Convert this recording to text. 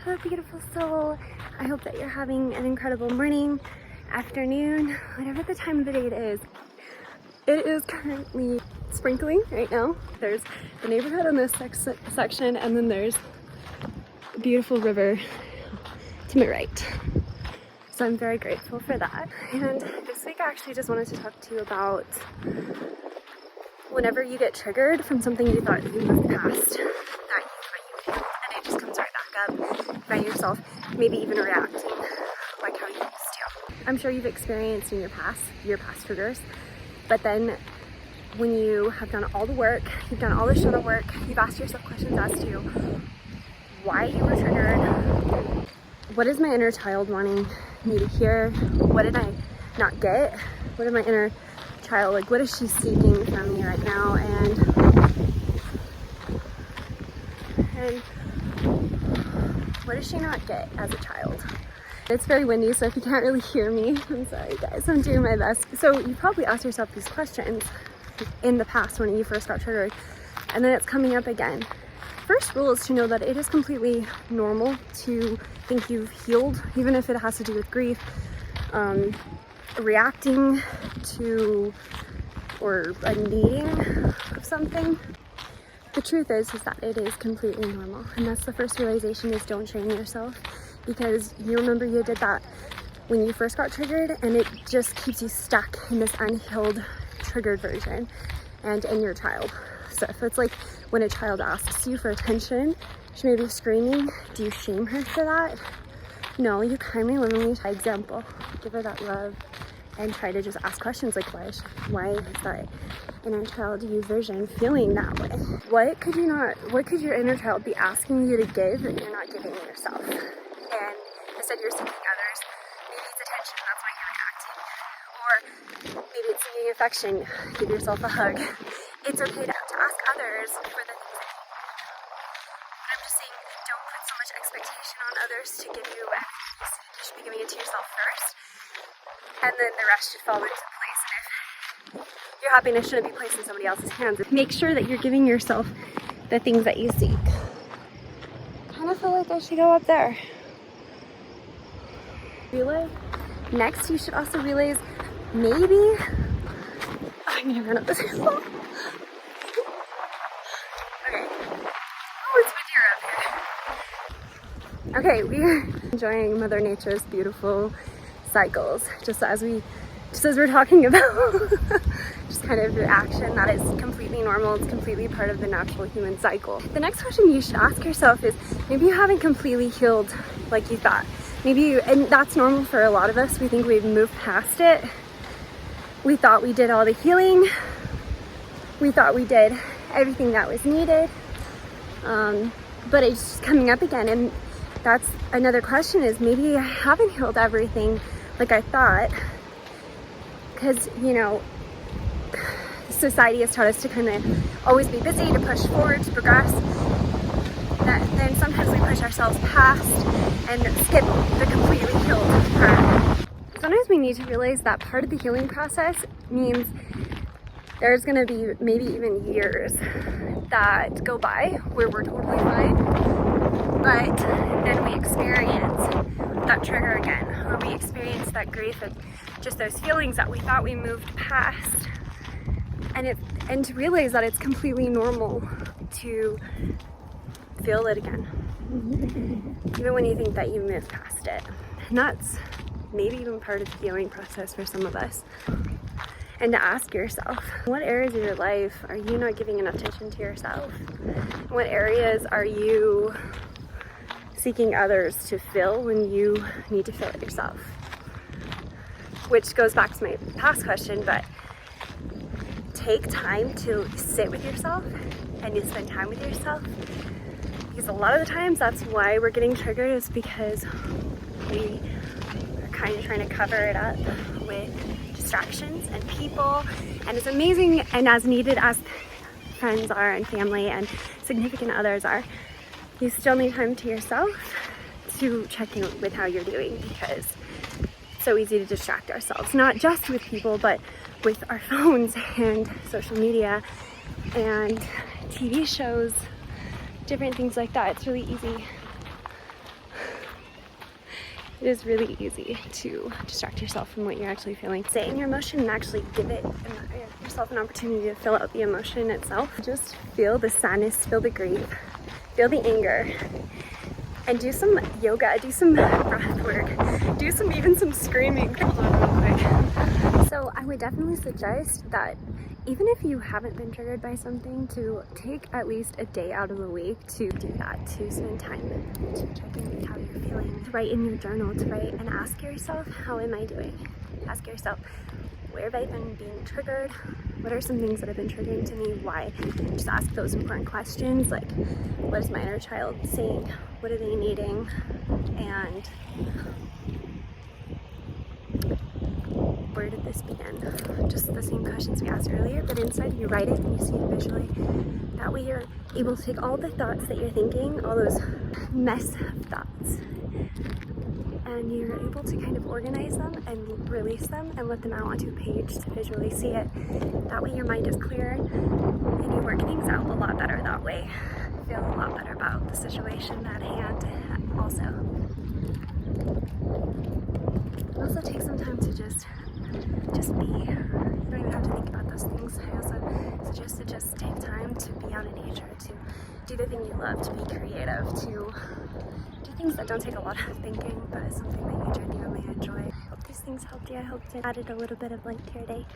Hello, beautiful soul. I hope that you're having an incredible morning, afternoon, whatever the time of the day it is. It is currently sprinkling right now. There's the neighborhood on this section, and then there's a beautiful river to my right. So I'm very grateful for that. And this week I actually just wanted to talk to you about whenever you get triggered from something you thought you moved past, that you healed, and it just comes right back up. You find yourself maybe even reacting like how you used to. I'm sure you've experienced in your past triggers, but then when you have done all the work, you've done all the shadow work, you've asked yourself questions as to why you were triggered, what is my inner child wanting me to hear, what did I not get, what did my inner child, like what is she seeking from me right now, and what does she not get as a child. It's very windy, so if you can't really hear me, I'm sorry guys, I'm doing my best. So you probably asked yourself these questions in the past when you first got triggered, and then it's coming up again. First rule is to know that it is completely normal to think you've healed, even if it has to do with grief, reacting to or a needing of something. The truth is that it is completely normal, and that's the first realization, is don't shame yourself, because you remember you did that when you first got triggered, and it just keeps you stuck in this unhealed triggered version and in your child stuff. It's like when a child asks you for attention, she may be screaming. Do you shame her for that? No, you kindly, lovingly, by example, give her that love and try to just ask questions like, why is that inner child you version feeling that way? What could your inner child be asking you to give that you're not giving yourself? And instead you're seeking others. Maybe it's attention, that's why you're reacting. Or maybe it's seeking affection, give yourself a hug. It's okay to ask others for the things that you need. But I'm just saying, don't put so much expectation on others to give you everything you seek. You should be giving it to yourself first, and then the rest should fall into place. And if your happiness shouldn't be placed in somebody else's hands, make sure that you're giving yourself the things that you seek. I kind of feel like I should go up there. Relay. Next, you should also realize maybe I'm gonna run up this hill. Okay. Oh, it's windier up here. Okay, we're enjoying Mother Nature's beautiful cycles, just as we're talking about just kind of reaction that is completely normal. It's completely part of the natural human cycle. The next question you should ask yourself is, maybe you haven't completely healed like you thought. And that's normal for a lot of us. We think we've moved past it. We thought we did all the healing. We thought we did everything that was needed. But it's just coming up again. And that's another question, is maybe I haven't healed everything like I thought. Because, society has taught us to kind of always be busy, to push forward, to progress. Then sometimes we push ourselves past and skip the completely healed part. Sometimes we need to realize that part of the healing process means there's going to be maybe even years that go by where we're totally fine, but then we experience that trigger again, or we experience that grief and just those feelings that we thought we moved past, and to realize that it's completely normal to feel it again, even when you think that you moved past it. And that's maybe even part of the healing process for some of us. And to ask yourself, what areas of your life are you not giving enough attention to yourself? What areas are you seeking others to fill when you need to fill it yourself? Which goes back to my past question, but take time to sit with yourself and to spend time with yourself. Because a lot of the times that's why we're getting triggered, is because we are kind of trying to cover it up with distractions and people. And as amazing and as needed as friends are and family and significant others are, you still need time to yourself to check in with how you're doing, because it's so easy to distract ourselves, not just with people, but with our phones and social media and TV shows, different things like that. It's really easy it is really easy to distract yourself from what you're actually feeling. Stay in your emotion and actually give yourself an opportunity to fill out the emotion itself. Just feel the sadness, feel the grief, feel the anger, and do some yoga, do some breath work, do even some screaming. Hold on real quick. So I would definitely suggest that even if you haven't been triggered by something, to take at least a day out of the week to do that, to spend time to check in with how you're feeling, to write in your journal, to write and ask yourself, how am I doing? Ask yourself, where have I been being triggered? What are some things that have been triggering to me? Why? Just ask those important questions, like, what is my inner child saying? What are they needing? And where did this begin? Just the same questions we asked earlier, but inside you write it and you see it visually. That way you're able to take all the thoughts that you're thinking, all those mess of thoughts, and you're able to kind of organize them and release them and let them out onto a page to visually see it. That way your mind is clear and you work things out a lot better that way. Feel a lot better about the situation at hand also. Also take some time to just be. You don't even have to think about those things. I also suggest to just take time to be out in nature, to do the thing you love, to be creative, to do things that don't take a lot of thinking, but is something that you genuinely enjoy. I hope these things helped you. I hope it added a little bit of light to your day.